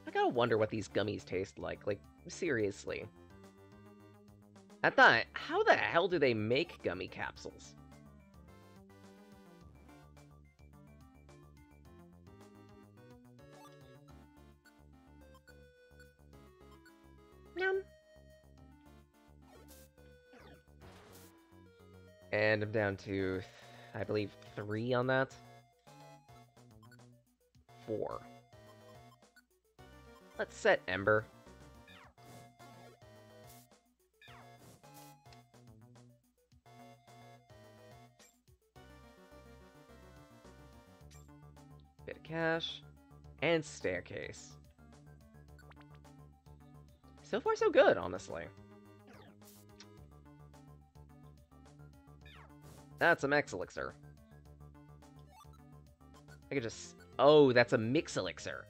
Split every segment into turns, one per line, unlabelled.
I gotta wonder what these gummies taste like, seriously. I thought, how the hell do they make gummy capsules? Yum. And I'm down to, I believe, 3 on that. 4. Let's set Ember. Bit of cash. And staircase. So far, so good, honestly. That's a Max Elixir. I could just... Oh, that's a Mix Elixir.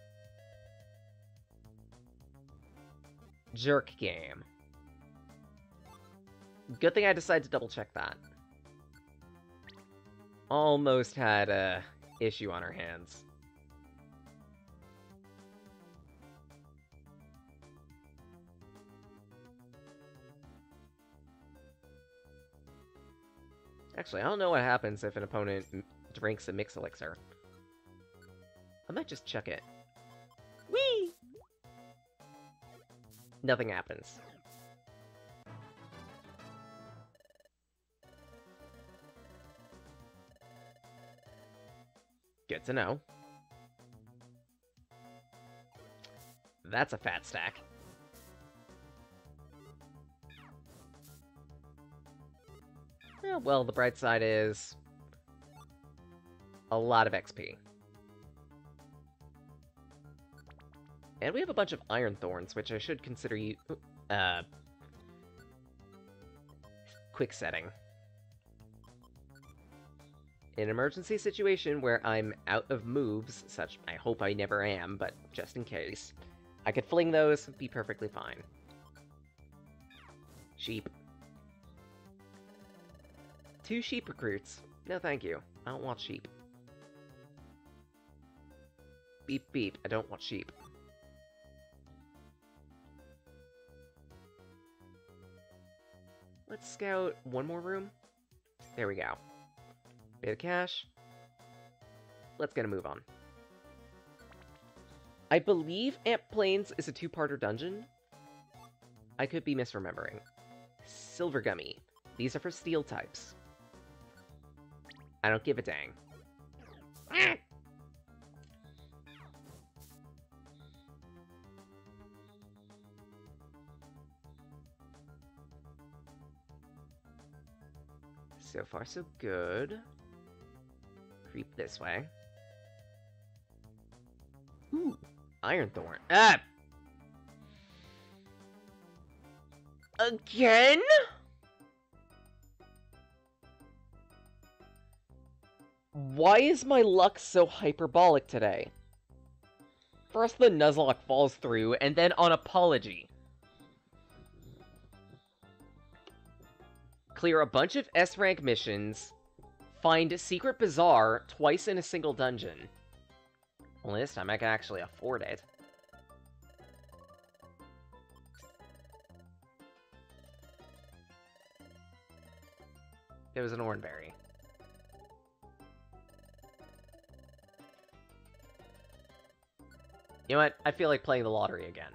Jerk game. Good thing I decided to double-check that. Almost had a issue on our hands. Actually, I don't know what happens if an opponent drinks a Mix Elixir. I might just chuck it. Whee! Nothing happens. Good to know. That's a fat stack. Well, the bright side is... a lot of XP. And we have a bunch of Iron Thorns, which I should consider quick setting. In an emergency situation where I'm out of moves, such I hope I never am, but just in case, I could fling those and be perfectly fine. Sheep. 2 sheep recruits. No thank you. I don't want sheep. Beep beep, I don't want sheep. Let's scout one more room. There we go. Bit of cash. Let's get a move on. I believe Amp Plains is a 2-parter dungeon. I could be misremembering. Silver Gummy. These are for steel types. I don't give a dang. So far, so good. Creep this way. Ooh, Iron Thorn. Ah! Again? Why is my luck so hyperbolic today? First the Nuzlocke falls through, and then on Apology. Clear a bunch of S-rank missions, find Secret Bazaar twice in a single dungeon. Only this time I can actually afford it. It was an Oranberry. You know what? I feel like playing the lottery again.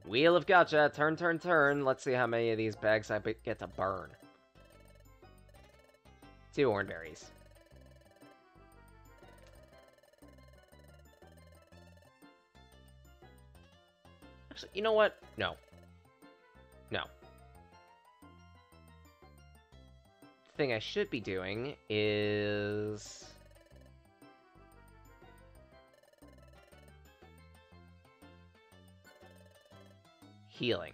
Wheel of Gotcha! Turn, turn, turn! Let's see how many of these bags I get to burn. 2 Oranberries. Actually, you know what? No. No. The thing I should be doing is... healing.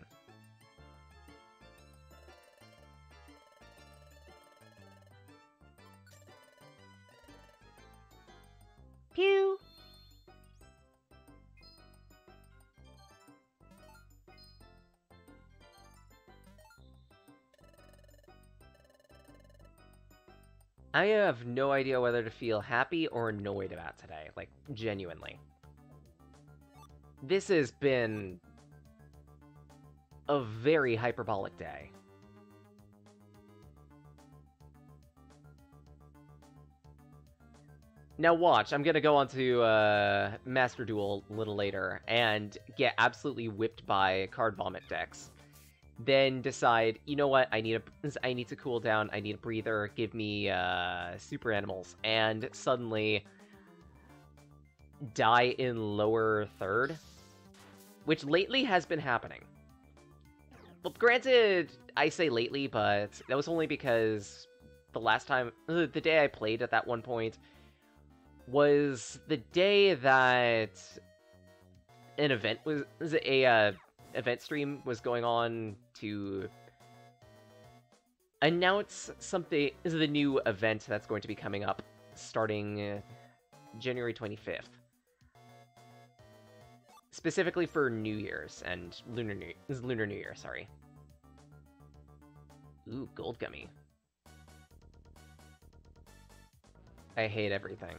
Pew! I have no idea whether to feel happy or annoyed about today, like, genuinely. This has been a very hyperbolic day. Now watch, I'm gonna go on to Master Duel a little later and get absolutely whipped by card vomit decks. Then decide, you know what, I need to cool down, I need a breather, give me super animals, and suddenly die in lower third, which lately has been happening. Well, granted, I say lately, but that was only because the last time, the day I played at that one point, was the day that an event was a event stream was going on to announce something is the new event that's going to be coming up starting January 25th. Specifically for New Year's and Lunar New Year, sorry. Ooh, gold gummy. I hate everything.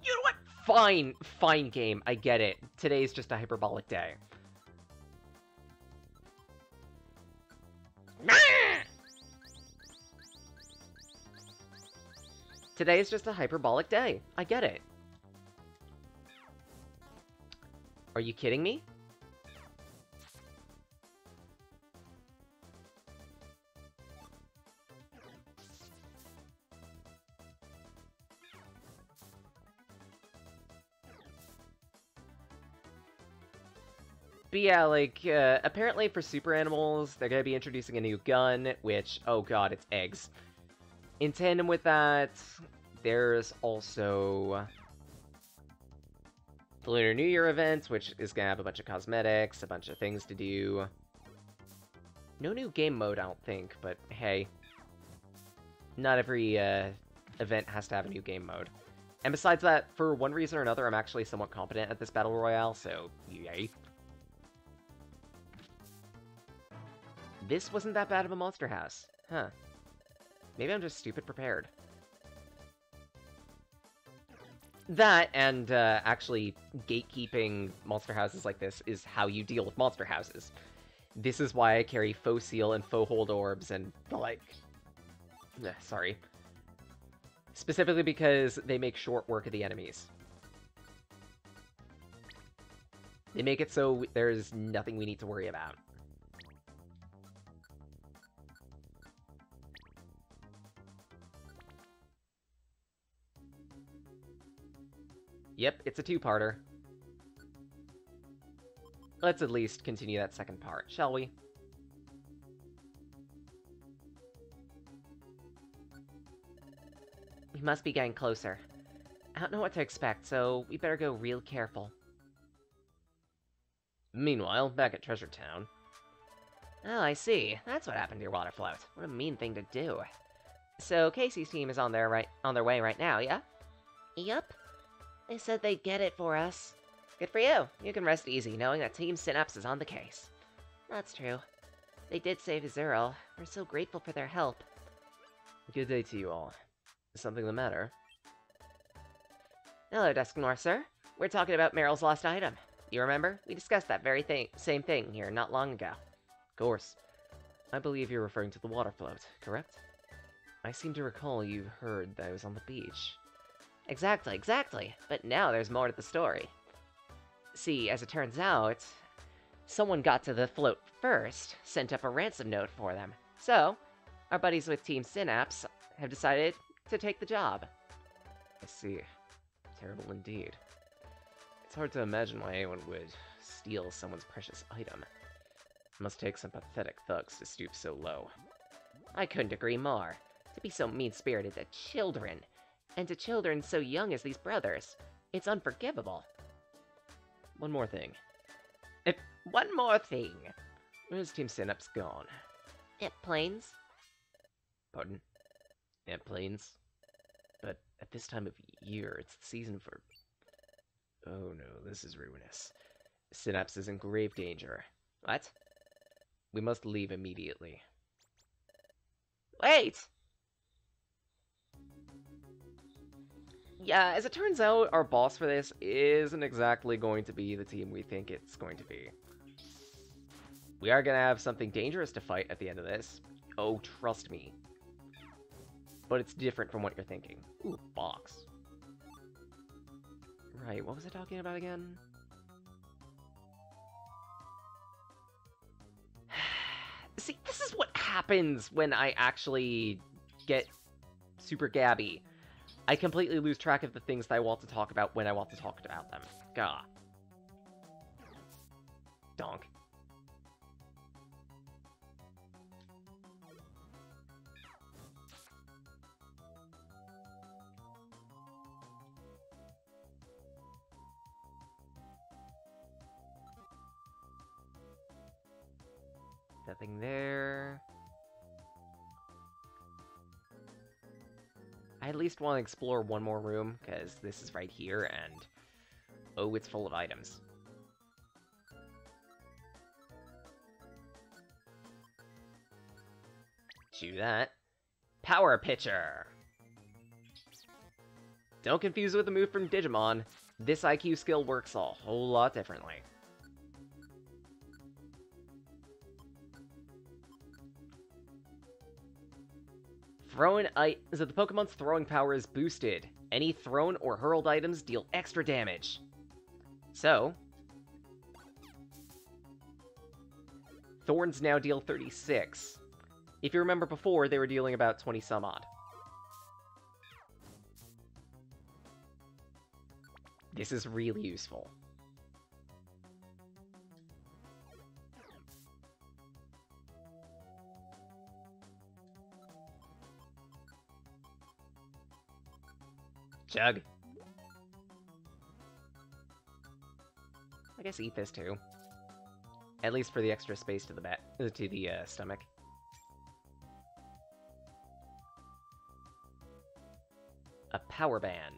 You know what? Fine, fine game. I get it. Today's just a hyperbolic day. Today is just a hyperbolic day. I get it. Are you kidding me? But yeah, like, apparently for super animals, they're gonna be introducing a new gun, which, oh god, it's eggs. In tandem with that, there's also the Lunar New Year event, which is gonna have a bunch of cosmetics, a bunch of things to do. No new game mode, I don't think, but hey. Not every event has to have a new game mode. And besides that, for one reason or another, I'm actually somewhat competent at this Battle Royale, so yay. This wasn't that bad of a monster house. Huh. Maybe I'm just stupid prepared. That, and actually gatekeeping monster houses like this is how you deal with monster houses. This is why I carry faux seal and faux hold orbs and, like... sorry. Specifically because they make short work of the enemies. They make it so there's nothing we need to worry about. Yep, it's a two-parter. Let's at least continue that second part, shall we? We must be getting closer. I don't know what to expect, so we better go real careful. Meanwhile, back at Treasure Town. Oh, I see. That's what happened to your water float. What a mean thing to do. So Casey's team is on their way right now, yeah? Yep. They said they'd get it for us. Good for you. You can rest easy knowing that Team Synapse is on the case. That's true. They did save Azurill. We're so grateful for their help. Good day to you all. Is something the matter? Hello, Dusknoir, sir. We're talking about Meryl's lost item. You remember? We discussed that very same thing here not long ago. Of course. I believe you're referring to the water float, correct? I seem to recall you heard that I was on the beach. Exactly, exactly. But now there's more to the story. See, as it turns out, someone got to the float first, sent up a ransom note for them. So, our buddies with Team Synapse have decided to take the job. I see. Terrible indeed. It's hard to imagine why anyone would steal someone's precious item. It must take some pathetic thugs to stoop so low. I couldn't agree more. To be so mean-spirited to children, and to children so young as these brothers. It's unforgivable. One more thing. One more thing. Where's Team Synapse gone? At Plains. Pardon? At Plains? But at this time of year, it's the season for... Oh no, this is ruinous. Synapse is in grave danger. What? We must leave immediately. Wait! Yeah, as it turns out, our boss for this isn't exactly going to be the team we think it's going to be. We are going to have something dangerous to fight at the end of this. Oh, trust me. But it's different from what you're thinking. Ooh, box. Right, what was I talking about again? See, this is what happens when I actually get super gabby. I completely lose track of the things that I want to talk about when I want to talk about them. Gah. Donk. Nothing there. I at least want to explore one more room, because this is right here, and... oh, it's full of items. Chew that. Power Pitcher! Don't confuse it with a move from Digimon. This IQ skill works a whole lot differently. So the Pokemon's throwing power is boosted. Any thrown or hurled items deal extra damage. So, Thorns now deal 36. If you remember before, they were dealing about 20 some odd. This is really useful. Chug. I guess eat this too. At least for the extra space to the stomach. A power band.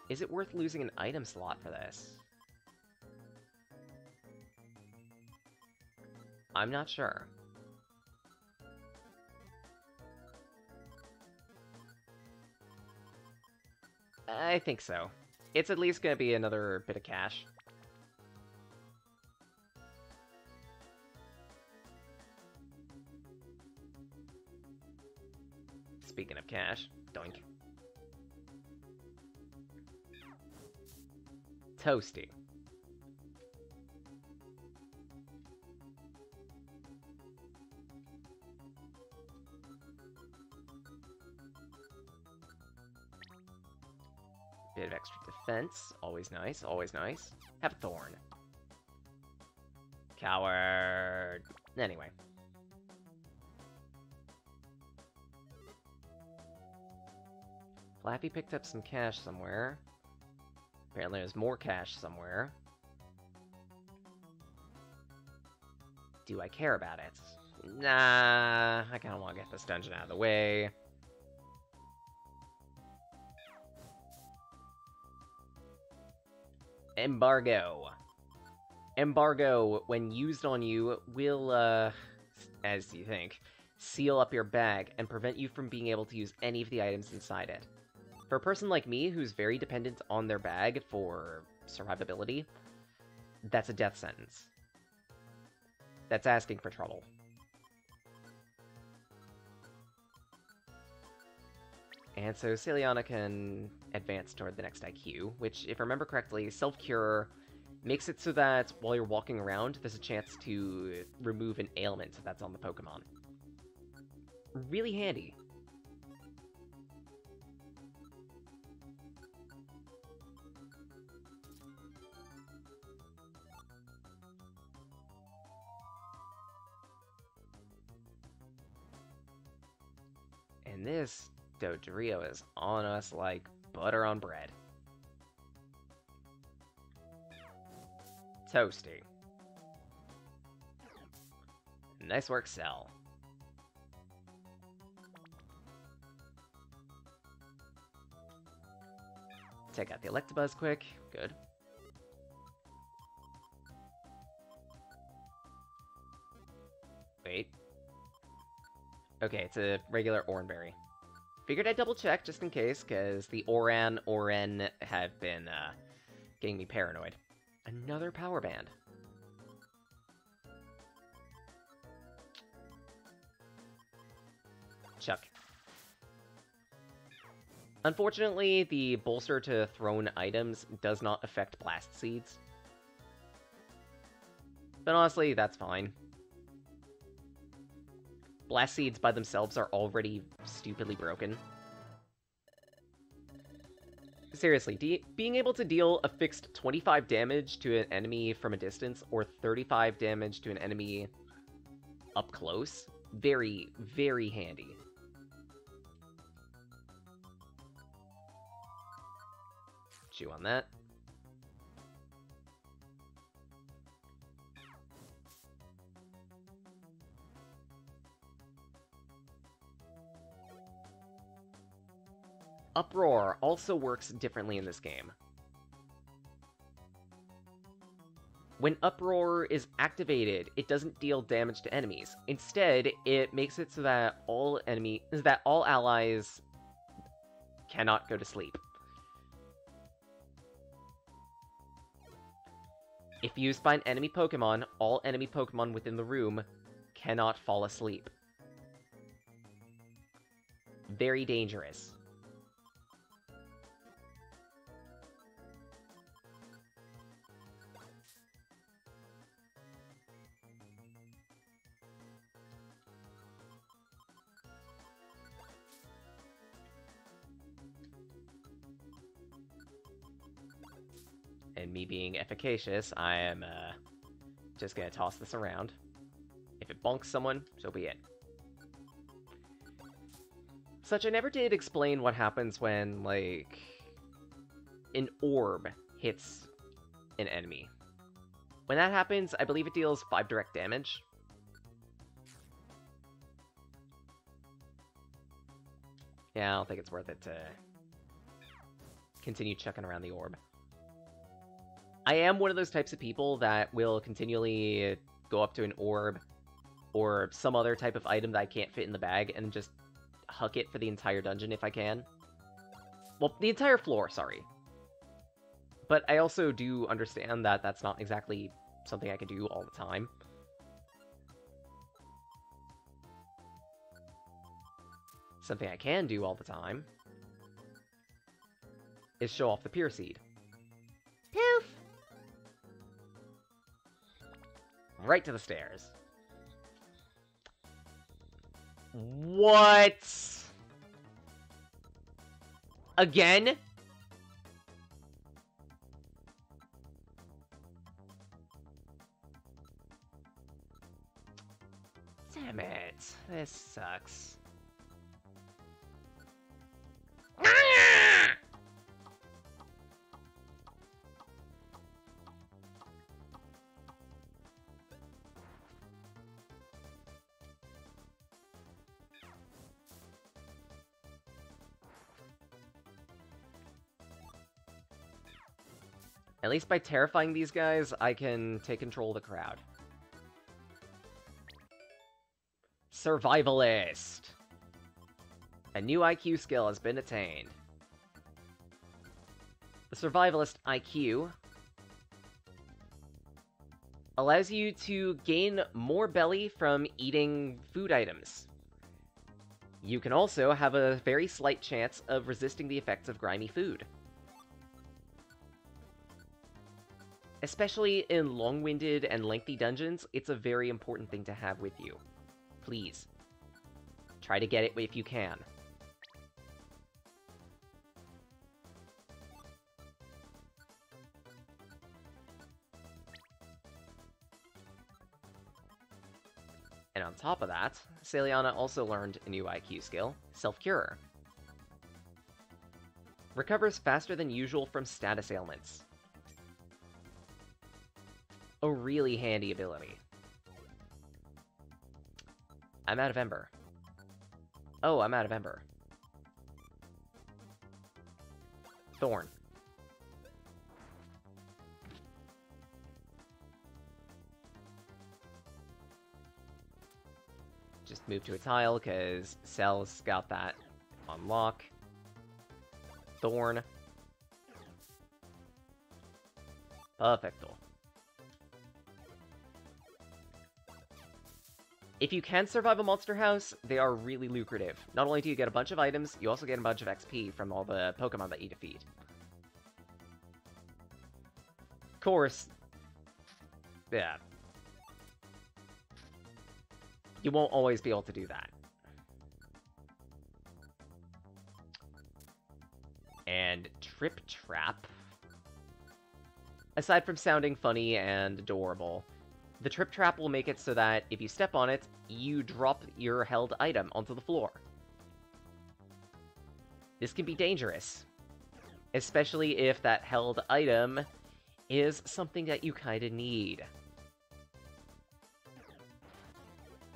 Is it worth losing an item slot for this? I'm not sure. I think so. It's at least gonna be another bit of cash. Speaking of cash, doink. Toasty. Bit of extra defense. Always nice, always nice. Have a thorn. Coward. Anyway. Flappy picked up some cash somewhere. Apparently there's more cash somewhere. Do I care about it? Nah, I kinda wanna get this dungeon out of the way. Embargo. Embargo, when used on you, will, as you think, seal up your bag and prevent you from being able to use any of the items inside it. For a person like me, who's very dependent on their bag for survivability, that's a death sentence. That's asking for trouble. And so Celiana can advance toward the next IQ, which, if I remember correctly, Self-Cure makes it so that while you're walking around, there's a chance to remove an ailment that's on the Pokemon. Really handy. And this Dodrio is on us like butter on bread. Toasty. Nice work, Cell. Take out the Electabuzz quick. Good. Wait. Okay, it's a regular Oranberry. Figured I'd double check just in case, because the Oren have been getting me paranoid. Another power band. Chuck. Unfortunately, the bolster to thrown items does not affect blast seeds. But honestly, that's fine. Blast seeds by themselves are already stupidly broken. Seriously, being able to deal a fixed 25 damage to an enemy from a distance, or 35 damage to an enemy up close, very, very handy. Chew on that. Uproar also works differently in this game. When Uproar is activated, it doesn't deal damage to enemies. Instead, it makes it so that all allies cannot go to sleep. If used by an enemy Pokemon, all enemy Pokemon within the room cannot fall asleep. Very dangerous. And me being efficacious, I am just gonna toss this around. If it bonks someone, so be it. Such I never did explain what happens when, like, an orb hits an enemy. When that happens, I believe it deals 5 direct damage. Yeah, I don't think it's worth it to continue chucking around the orb. I am one of those types of people that will continually go up to an orb or some other type of item that I can't fit in the bag and just huck it for the entire dungeon if I can. Well, the entire floor, sorry. But I also do understand that that's not exactly something I can do all the time. Something I can do all the time is show off the Pure Seed. Poof! Right to the stairs. What? Again? Damn it. This sucks. At least by terrifying these guys, I can take control of the crowd. Survivalist. A new IQ skill has been attained. The Survivalist IQ allows you to gain more belly from eating food items. You can also have a very slight chance of resisting the effects of grimy food. Especially in long-winded and lengthy dungeons, it's a very important thing to have with you. Please. Try to get it if you can. And on top of that, Celiana also learned a new IQ skill, Self-Cure. Recovers faster than usual from status ailments. A really handy ability. I'm out of Ember. Oh, I'm out of Ember. Thorn. Just move to a tile, because Cell's got that Unlock. Thorn. Perfecto. If you can survive a monster house, they are really lucrative. Not only do you get a bunch of items, you also get a bunch of XP from all the Pokemon that you defeat. Of course, yeah. You won't always be able to do that. And Trip Trap. Aside from sounding funny and adorable, the Trip Trap will make it so that if you step on it, you drop your held item onto the floor. This can be dangerous, especially if that held item is something that you kinda need.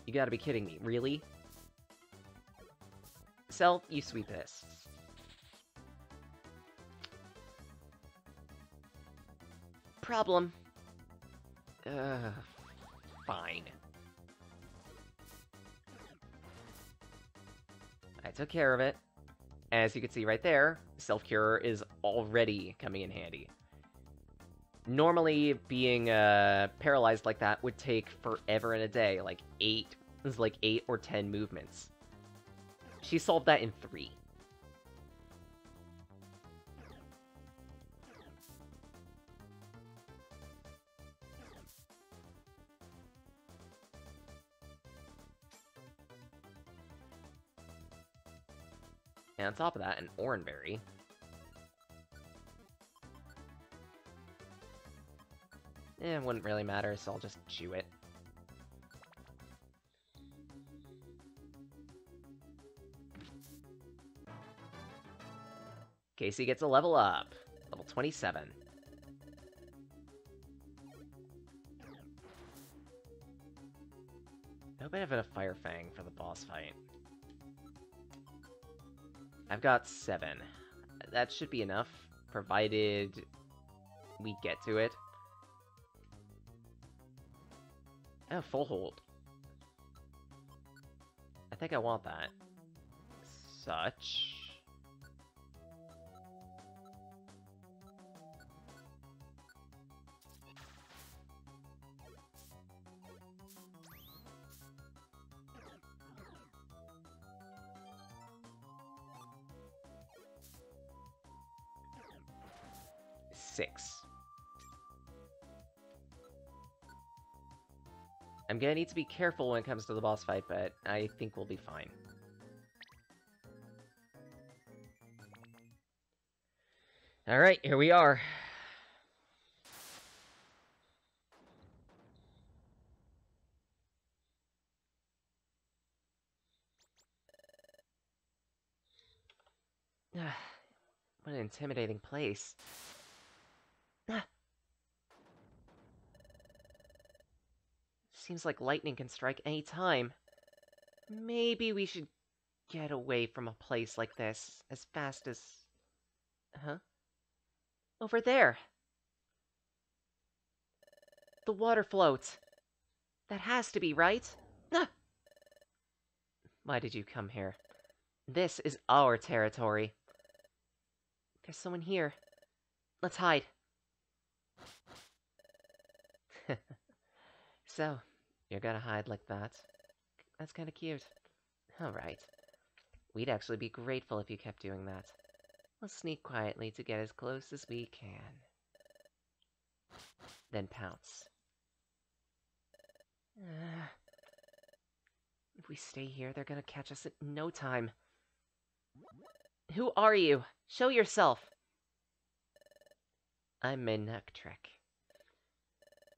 You gotta be kidding me, really? Self, you sweep this. Problem. Fine. I took care of it. As you can see right there, Self-Cure is already coming in handy. Normally, being paralyzed like that would take forever and a day, like 8 or 10 movements. She solved that in 3. And on top of that, an Oranberry. It wouldn't really matter, so I'll just chew it. Casey gets a level up. Level 27. I hope I have enough Fire Fang for the boss fight. I've got 7. That should be enough, provided we get to it. Oh, full hold. I think I want that. Such. Six. I'm gonna need to be careful when it comes to the boss fight, but I think we'll be fine. Alright, here we are. What an intimidating place. Seems like lightning can strike any time. Maybe we should get away from a place like this as fast as... Huh? Over there! The water floats! That has to be right! Ah! Why did you come here? This is our territory. There's someone here. Let's hide. So, you're gonna hide like that? That's kinda cute. Alright. We'd actually be grateful if you kept doing that. We'll sneak quietly to get as close as we can. Then pounce. If we stay here, they're gonna catch us in no time. Who are you? Show yourself! I'm Minectric.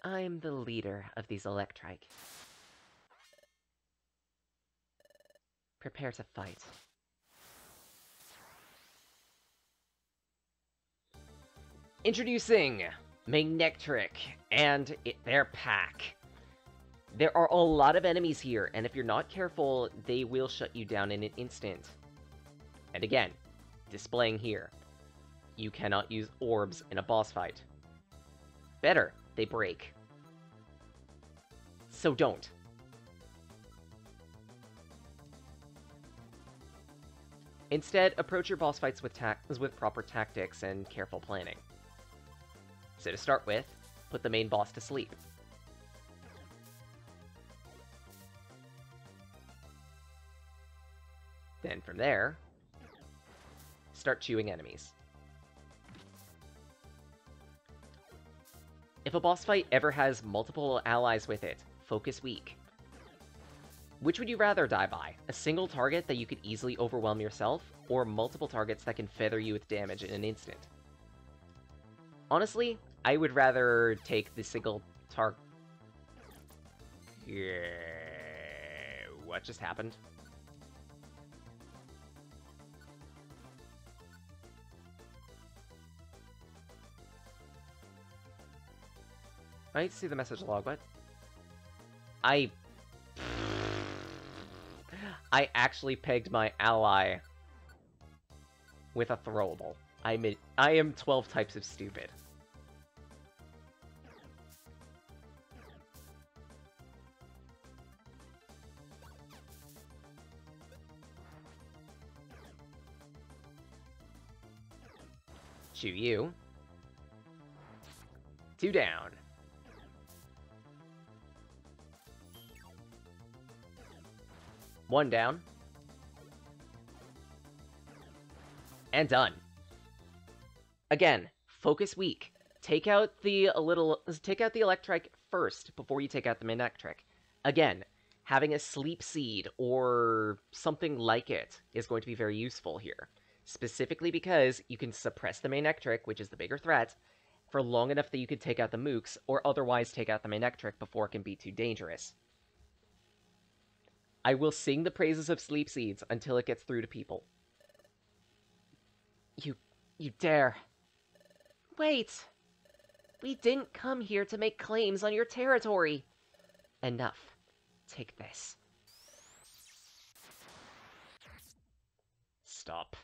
I'm the leader of these Electrike. Prepare to fight. Introducing Manectric and their pack. There are a lot of enemies here, and if you're not careful, they will shut you down in an instant. And again, displaying here, you cannot use orbs in a boss fight. Better, they break. So don't. Instead, approach your boss fights with proper tactics and careful planning. So to start with, put the main boss to sleep. Then from there, start chewing enemies. If a boss fight ever has multiple allies with it, focus weak. Which would you rather die by? A single target that you could easily overwhelm yourself, or multiple targets that can feather you with damage in an instant? Honestly, I would rather take the single target. Yeah. What just happened? I need to see the message log. What? I actually pegged my ally with a throwable. I am 12 types of stupid. Chew you. 2 down. One down. And done. Again, focus weak. Take out the Electric first before you take out the Manectric. Again, having a Sleep Seed or something like it is going to be very useful here. Specifically because you can suppress the Manectric, which is the bigger threat, for long enough that you could take out the Mooks, or otherwise take out the Manectric before it can be too dangerous. I will sing the praises of Sleep Seeds until it gets through to people. You dare. Wait! We didn't come here to make claims on your territory! Enough. Take this. Stop.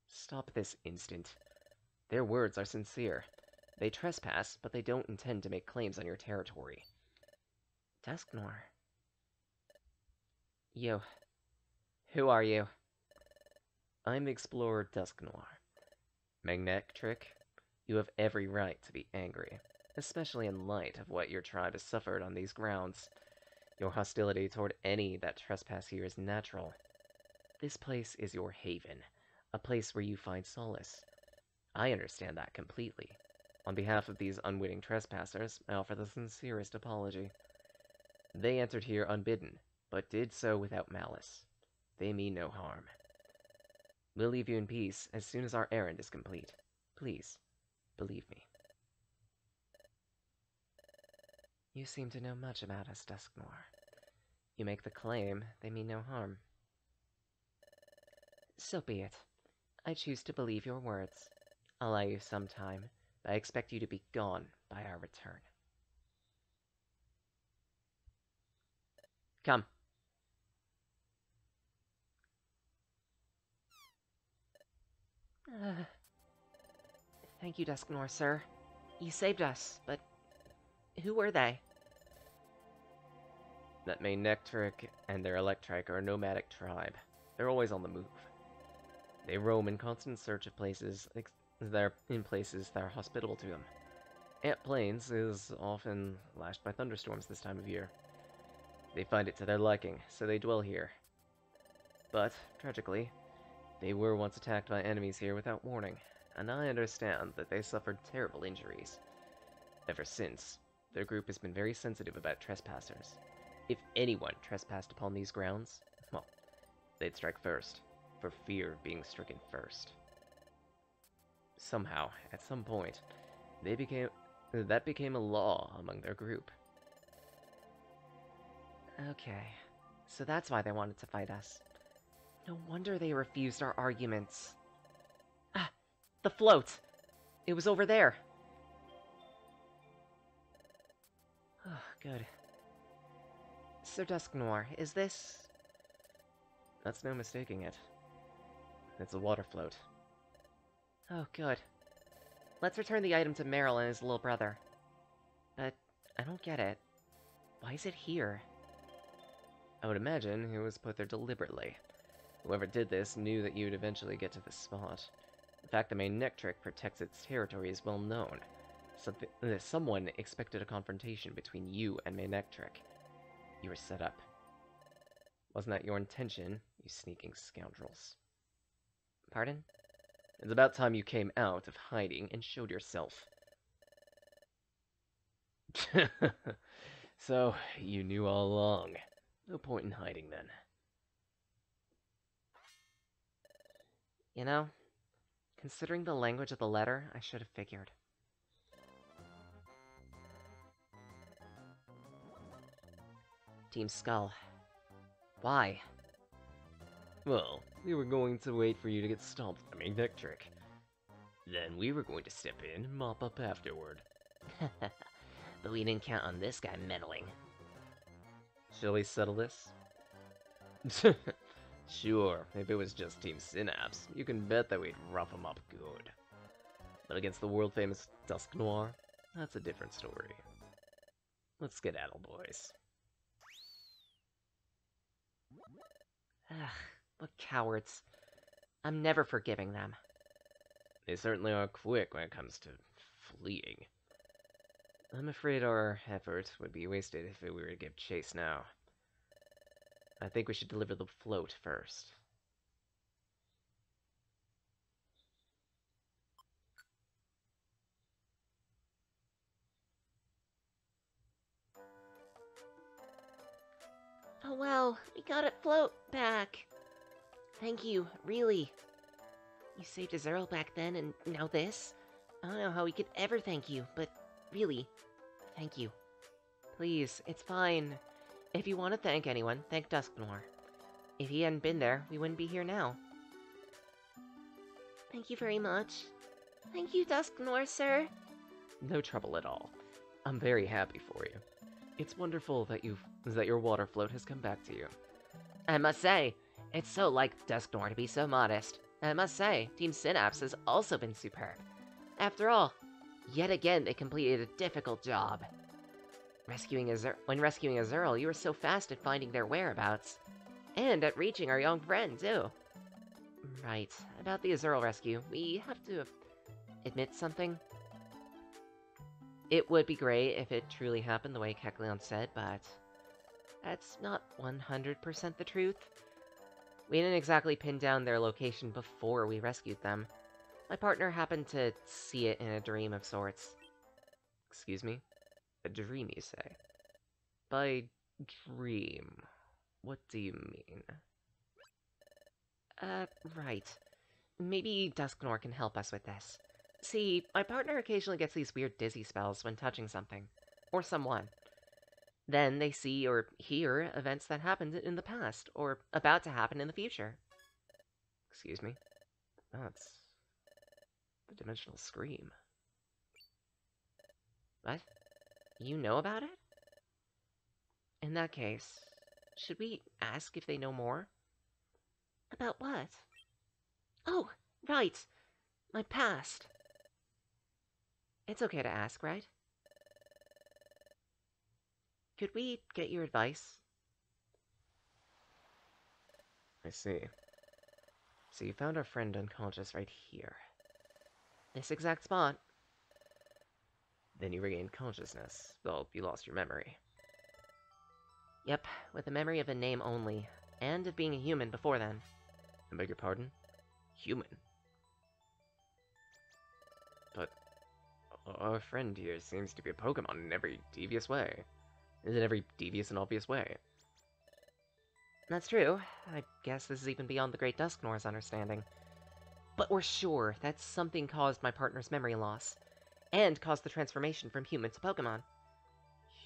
Stop this instant. Their words are sincere. They trespass, but they don't intend to make claims on your territory. Dusknoir. You. Who are you? I'm the explorer Dusknoir. Manectric, you have every right to be angry, especially in light of what your tribe has suffered on these grounds. Your hostility toward any that trespass here is natural. This place is your haven, a place where you find solace. I understand that completely. On behalf of these unwitting trespassers, I offer the sincerest apology. They entered here unbidden, but did so without malice. They mean no harm. We'll leave you in peace as soon as our errand is complete. Please, believe me. You seem to know much about us, Dusknoir. You make the claim, they mean no harm. So be it. I choose to believe your words. I'll allow you some time, but I expect you to be gone by our return. Come. Thank you, Dusknoir, sir. You saved us, but who were they? That Manectric and their Electric are a nomadic tribe. They're always on the move. They roam in constant search of places that are hospitable to them. Ant Plains is often lashed by thunderstorms this time of year. They find it to their liking, so they dwell here. But, tragically, they were once attacked by enemies here without warning, and I understand that they suffered terrible injuries. Ever since, their group has been very sensitive about trespassers. If anyone trespassed upon these grounds, well, they'd strike first, for fear of being stricken first. Somehow, at some point, that became a law among their group. Okay, so that's why they wanted to fight us. No wonder they refused our arguments. Ah, the float! It was over there. Oh, good. Sir Dusknoir, is this... That's no mistaking it. It's a water float. Oh, good. Let's return the item to Meryl and his little brother. But I don't get it. Why is it here? I would imagine it was put there deliberately. Whoever did this knew that you'd eventually get to this spot. The fact that Manectric protects its territory is well known. Someone expected a confrontation between you and Manectric. You were set up. Wasn't that your intention, you sneaking scoundrels? Pardon? It's about time you came out of hiding and showed yourself. So, you knew all along. No point in hiding then. You know, considering the language of the letter, I should have figured. Team Skull. Why? Well, we were going to wait for you to get stomped by Manectric. Then we were going to step in and mop up afterward. But we didn't count on this guy meddling. Shall we settle this? Sure, if it was just Team Synapse, you can bet that we'd rough him up good. But against the world-famous Dusk Noir, that's a different story. Let's skedaddle, boys. Ugh, what cowards. I'm never forgiving them. They certainly are quick when it comes to fleeing. I'm afraid our effort would be wasted if we were to give chase now. I think we should deliver the float first. Oh well, we got it float back. Thank you, really. You saved Azurill back then, and now this? I don't know how we could ever thank you, but really, thank you. Please, it's fine. If you want to thank anyone, thank Dusk Noir. If he hadn't been there, we wouldn't be here now. Thank you very much. Thank you, Dusk Noir, sir. No trouble at all. I'm very happy for you. It's wonderful that your water float has come back to you. I must say, it's so like Dusk Noir to be so modest. I must say, Team Synapse has also been superb. After all, yet again they completed a difficult job. When rescuing Azurill, you were so fast at finding their whereabouts. And at reaching our young friend, too. Right, about the Azurill rescue, we have to admit something. It would be great if it truly happened the way Kecleon said, but that's not 100% the truth. We didn't exactly pin down their location before we rescued them. My partner happened to see it in a dream of sorts. Excuse me? A dream, you say? By dream, what do you mean? Right. Maybe Dusknoir can help us with this. See, my partner occasionally gets these weird dizzy spells when touching something. Or someone. Then they see or hear events that happened in the past, or about to happen in the future. Excuse me? That's the dimensional scream. What? You know about it? In that case, should we ask if they know more? About what? Oh, right! My past. It's okay to ask, right? Could we get your advice? I see. So you found our friend unconscious right here. This exact spot. Then you regained consciousness, though you lost your memory. Yep, with the memory of a name only, and of being a human before then. I beg your pardon? Human? But our friend here seems to be a Pokemon in every devious way. In every devious and obvious way. That's true. I guess this is even beyond the Great Dusknoir's understanding. But we're sure that something caused my partner's memory loss, and caused the transformation from human to Pokemon.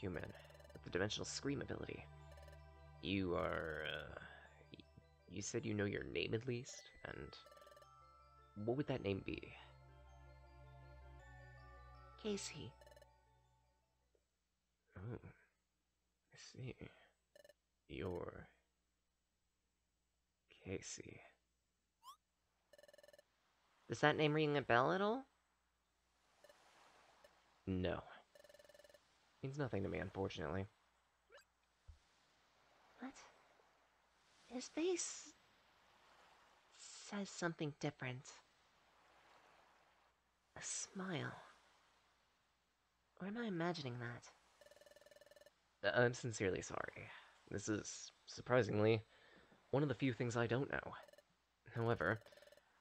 Human, with the dimensional scream ability. You are, you said you know your name at least, and what would that name be? Casey. Oh, I see. You're Casey. Does that name ring a bell at all? No. Means nothing to me, unfortunately. What? His face says something different. A smile. Or am I imagining that? I'm sincerely sorry. This is, surprisingly, one of the few things I don't know. However,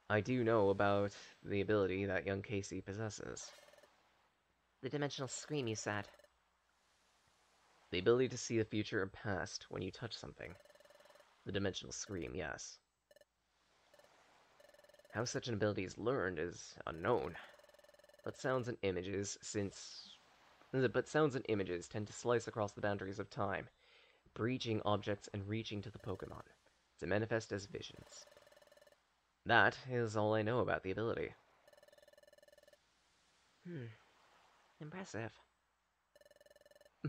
I do know about the ability that young Casey possesses. The dimensional scream, you said. The ability to see the future and past when you touch something. The dimensional scream, yes. How such an ability is learned is unknown, but sounds and images tend to slice across the boundaries of time, breaching objects and reaching to the Pokemon, to manifest as visions. That is all I know about the ability. Impressive.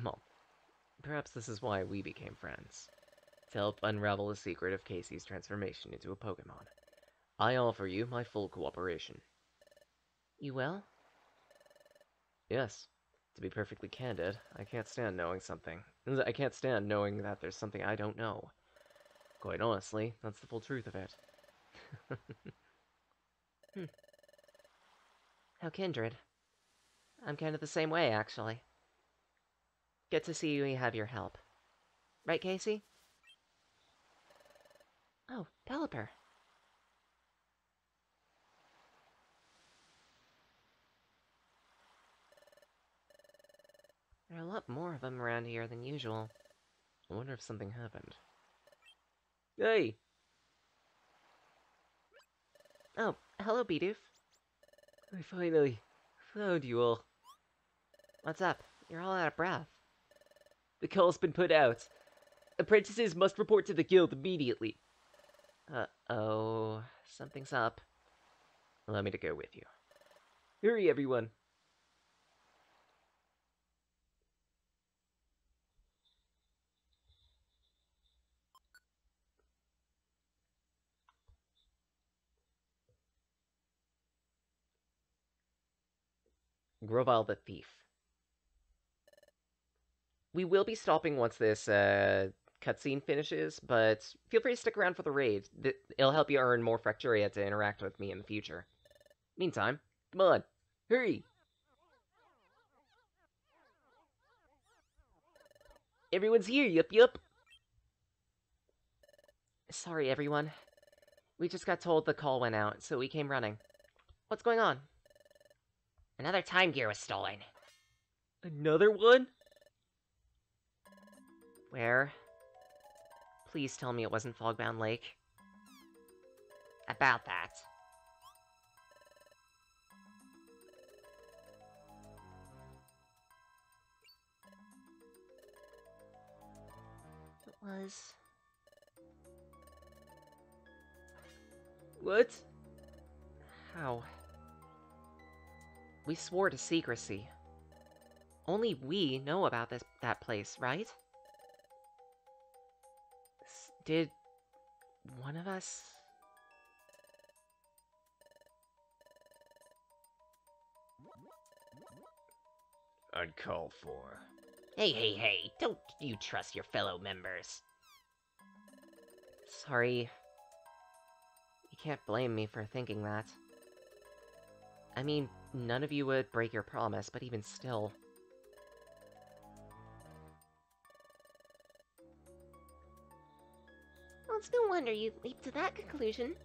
Well, perhaps this is why we became friends. To help unravel the secret of Casey's transformation into a Pokemon. I offer you my full cooperation. You will? Yes. To be perfectly candid, I can't stand knowing that there's something I don't know. Quite honestly, that's the full truth of it. How kindred. I'm kind of the same way, actually. Good to see you have your help. Right, Casey? Oh, Pelipper. There are a lot more of them around here than usual. I wonder if something happened. Hey! Oh, hello, Bidoof. I finally found you all. What's up? You're all out of breath. The call's been put out. Apprentices must report to the guild immediately. Uh-oh. Something's up. Allow me to go with you. Hurry, everyone. Grovile the Thief. We will be stopping once this cutscene finishes, but feel free to stick around for the raid. It'll help you earn more Fracturia to interact with me in the future. Meantime, come on, hurry! Everyone's here, yup. Sorry, everyone. We just got told the call went out, so we came running. What's going on? Another time gear was stolen. Another one? Where? Please tell me it wasn't Fogbound Lake. About that. It was... What? How? We swore to secrecy. Only we know about that place, right? Did one of us... Uncalled for. Hey, don't you trust your fellow members. Sorry. You can't blame me for thinking that. I mean, none of you would break your promise, but even still... Well, it's no wonder you leaped to that conclusion.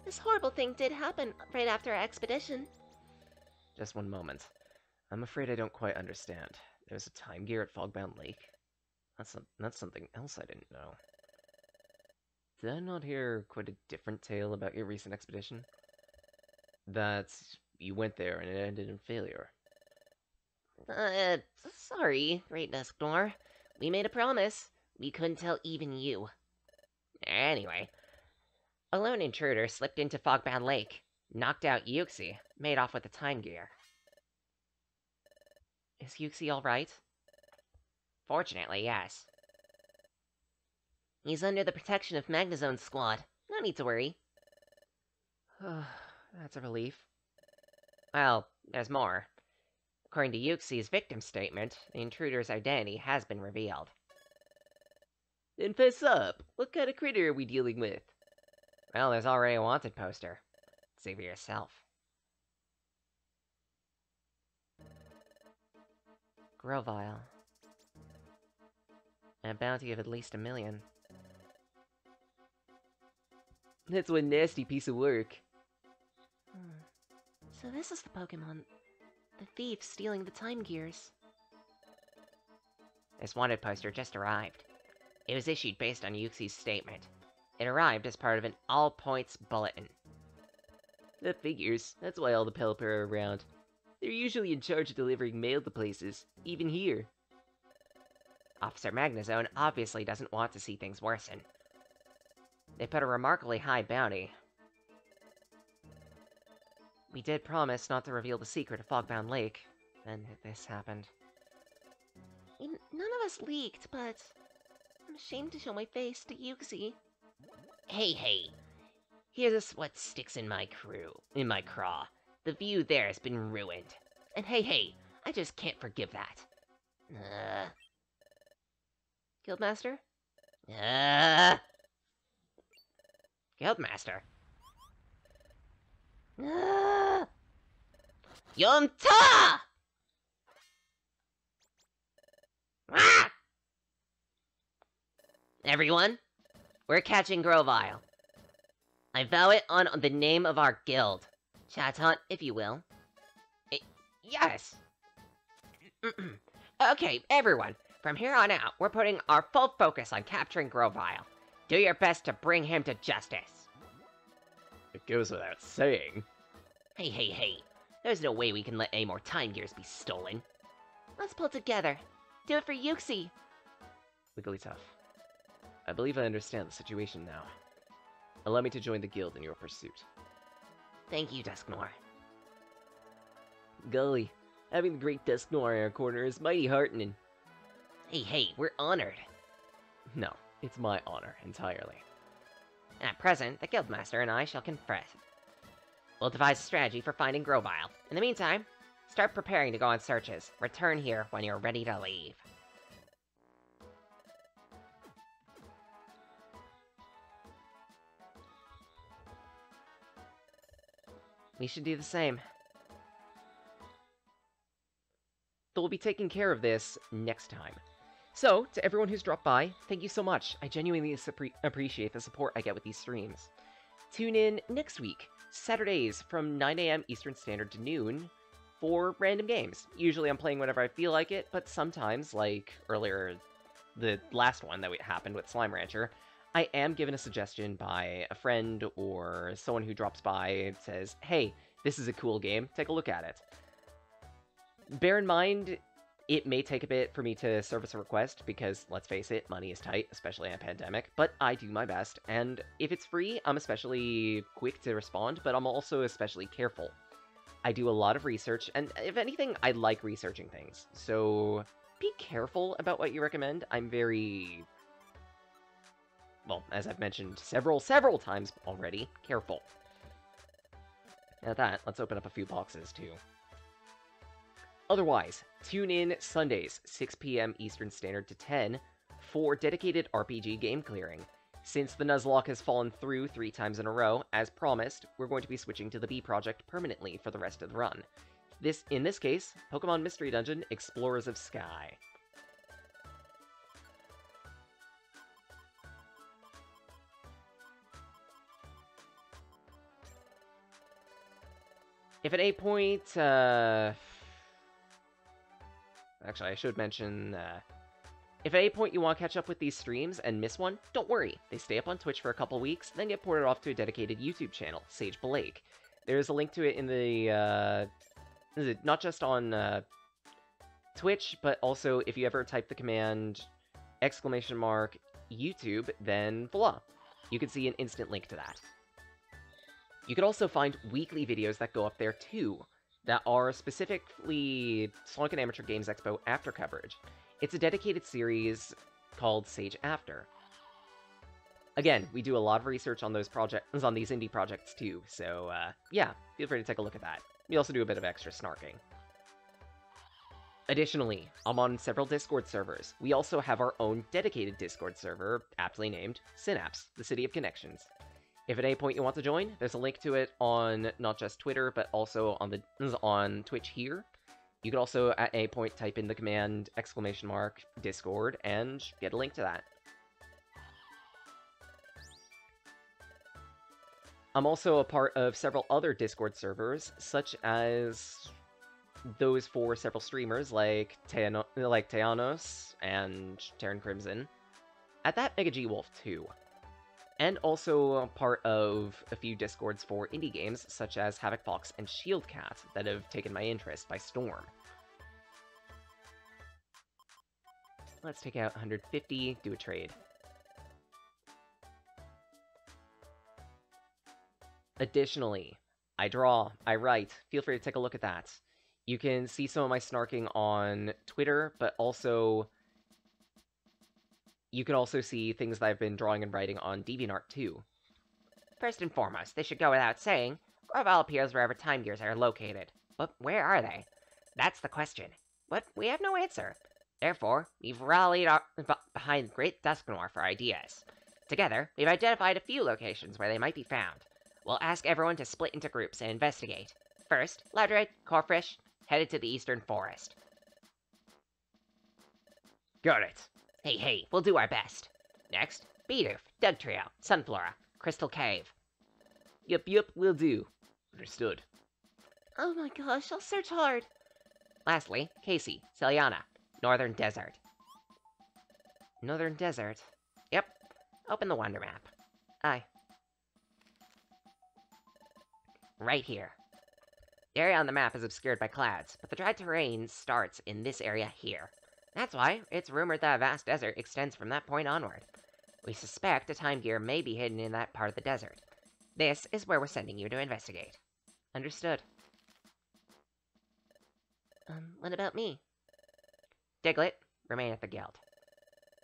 This horrible thing did happen right after our expedition. Just one moment. I'm afraid I don't quite understand. There's a time gear at Fogbound Lake? That's something else I didn't know. Did I not hear quite a different tale about your recent expedition? That you went there and it ended in failure. Sorry, Great Dusknor. We made a promise. We couldn't tell even you. Anyway, a lone intruder slipped into Fogbound Lake, knocked out EoSky, made off with the time gear. Is EoSky alright? Fortunately, yes. He's under the protection of Magnazone's squad. No need to worry. That's a relief. Well, there's more. According to EoSky's victim statement, the intruder's identity has been revealed. Then fess up. What kind of critter are we dealing with? Well, there's already a wanted poster. See for yourself. Grovile. And a bounty of at least 1 million. That's one nasty piece of work.
So this is the Pokemon. The thief stealing the time gears.
This wanted poster just arrived. It was issued based on EoSky's statement. It arrived as part of an all-points bulletin. That figures. That's why all the Pelipper are around. They're usually in charge of delivering mail to places, even here. Officer Magnazone obviously doesn't want to see things worsen. They put a remarkably high bounty. We did promise not to reveal the secret of Fogbound Lake, and this happened.
None of us leaked, but I'm ashamed to show my face to EoSky.
Hey, here's what sticks in my craw. The view there has been ruined. And hey, I just can't forgive that.
Guildmaster?
Guildmaster? Yumta! Ah! Everyone, we're catching Grovile. I vow it on the name of our guild. Chat hunt, if you will. Yes! Okay, everyone, from here on out, we're putting our full focus on capturing Grovile. Do your best to bring him to justice. It goes without saying. Hey. There's no way we can let any more time gears be stolen.
Let's pull together. Do it for EoSky.
Wigglytuff. I believe I understand the situation now. Allow me to join the guild in your pursuit. Thank you, Dusknoir. Golly, having the great Dusknoir in our corner is mighty heartening. Hey, we're honored. No, it's my honor, entirely. At present, the Guildmaster and I shall confer. We'll devise a strategy for finding Grovile. In the meantime, start preparing to go on searches. Return here when you're ready to leave. We should do the same. But we'll be taking care of this next time. So, to everyone who's dropped by, thank you so much. I genuinely appreciate the support I get with these streams. Tune in next week, Saturdays from 9 AM Eastern Standard to noon, for random games. Usually I'm playing whenever I feel like it, but sometimes, like earlier, the last one that happened with Slime Rancher, I am given a suggestion by a friend or someone who drops by and says, hey, this is a cool game, take a look at it. Bear in mind, it may take a bit for me to service a request, because, let's face it, money is tight, especially in a pandemic, but I do my best, and if it's free, I'm especially quick to respond, but I'm also especially careful. I do a lot of research, and if anything, I like researching things, so be careful about what you recommend. I'm very, well, as I've mentioned several times already, careful. At that, let's open up a few boxes, too. Otherwise, tune in Sundays, 6 PM Eastern Standard to 10, for dedicated RPG game clearing. Since the Nuzlocke has fallen through 3 times in a row, as promised, we're going to be switching to the B project permanently for the rest of the run. In this case, Pokemon Mystery Dungeon Explorers of Sky. If at any point, actually, I should mention, if at any point you want to catch up with these streams and miss one, don't worry. They stay up on Twitch for a couple weeks, then get ported off to a dedicated YouTube channel, Sage Blake. There's a link to it in the, not just on Twitch, but also if you ever type the command !YouTube, then voila, you can see an instant link to that. You can also find weekly videos that go up there too, that are specifically Sonic and Amateur Games Expo after coverage. It's a dedicated series called Sage After. Again, we do a lot of research on those projects, on these indie projects too, so yeah, feel free to take a look at that. We also do a bit of extra snarking. Additionally, I'm on several Discord servers. We also have our own dedicated Discord server, aptly named Synapse, the City of Connections. If at any point you want to join, there's a link to it on not just Twitter, but also on Twitch here. You can also at any point type in the command !Discord and get a link to that. I'm also a part of several other Discord servers, such as those for several streamers like Teanos and Terran Crimson, at that Mega G Wolf too. And also a part of a few Discords for indie games, such as Havoc Fox and Shield Cat, that have taken my interest by storm. Let's take out 150, do a trade. Additionally, I draw, I write. Feel free to take a look at that. You can see some of my snarking on Twitter, but also you can also see things that I've been drawing and writing on DeviantArt too.
First and foremost, this should go without saying, Orval appears wherever time gears are located. But where are they? That's the question. But we have no answer. Therefore, we've rallied behind Great Dusk Noir for ideas. Together, we've identified a few locations where they might be found. We'll ask everyone to split into groups and investigate. First, Ladred, Corfish, headed to the Eastern Forest.
Got it.
Hey, we'll do our best. Next, Bidoof, Dugtrio, Sunflora, Crystal Cave.
Yep, will do. Understood.
Oh my gosh, I'll search hard.
Lastly, Casey, Celiana, Northern Desert. Northern Desert?
Yep. Open the Wonder Map.
Aye.
Right here. The area on the map is obscured by clouds, but the dry terrain starts in this area here. That's why it's rumored that a vast desert extends from that point onward. We suspect a time gear may be hidden in that part of the desert. This is where we're sending you to investigate.
Understood.
What about me? Diglett, remain at the guild.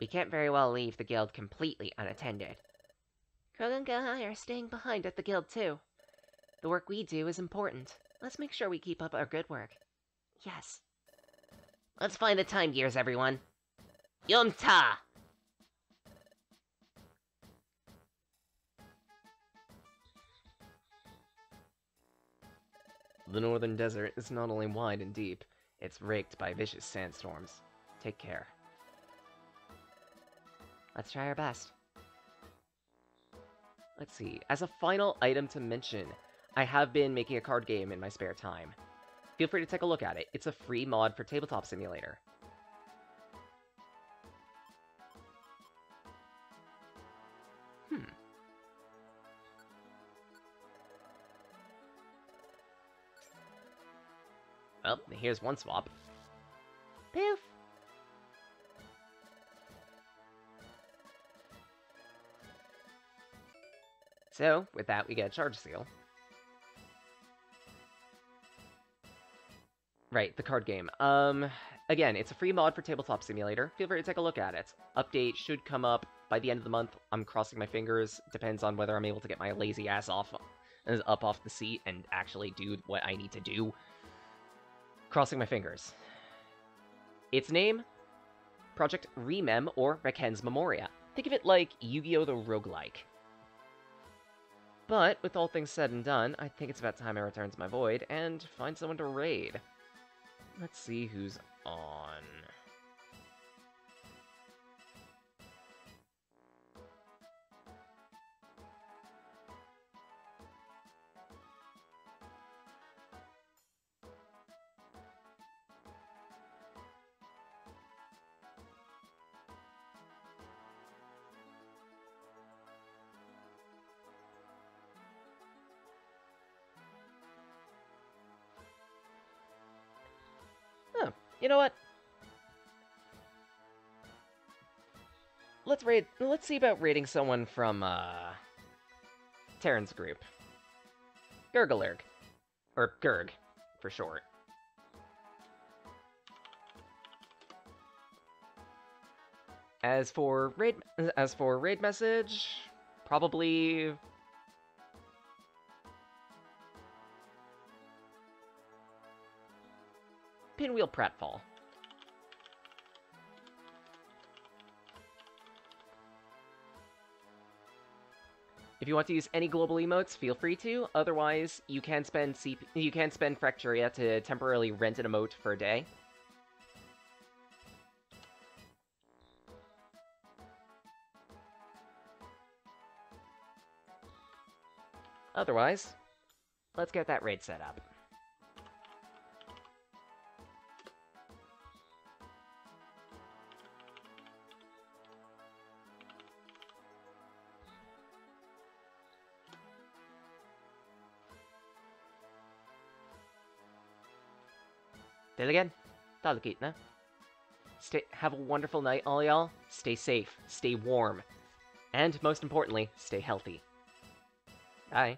We can't very well leave the guild completely unattended. Krogan and I are staying behind at the guild too. The work we do is important. Let's make sure we keep up our good work. Yes. Let's find the time gears, everyone. Yunta!
The Northern Desert is not only wide and deep, it's raked by vicious sandstorms. Take care.
Let's try our best.
Let's see. As a final item to mention, I have been making a card game in my spare time. Feel free to take a look at it. It's a free mod for Tabletop Simulator. Well, here's one swap.
Poof!
So, with that, we get a charge seal. Right, the card game. Again, it's a free mod for Tabletop Simulator. Feel free to take a look at it. Update should come up by the end of the month. I'm crossing my fingers. Depends on whether I'm able to get my lazy ass up off the seat and actually do what I need to do. Crossing my fingers. Its name? Project Remem or Reken's Memoria. Think of it like Yu-Gi-Oh! The Roguelike. But, with all things said and done, I think it's about time I return to my void and find someone to raid. Let's see who's on. Oh, you know what? Let's see about raiding someone from, Terran's group. Gurglerg. Or Gurg, for short. As for raid message, probably Pinwheel Pratfall. If you want to use any global emotes, feel free to. Otherwise, you can spend Fracturia to temporarily rent an emote for a day. Otherwise, let's get that raid set up. Till again, talakit na. Have a wonderful night, all y'all. Stay safe, stay warm, and most importantly, stay healthy. Bye.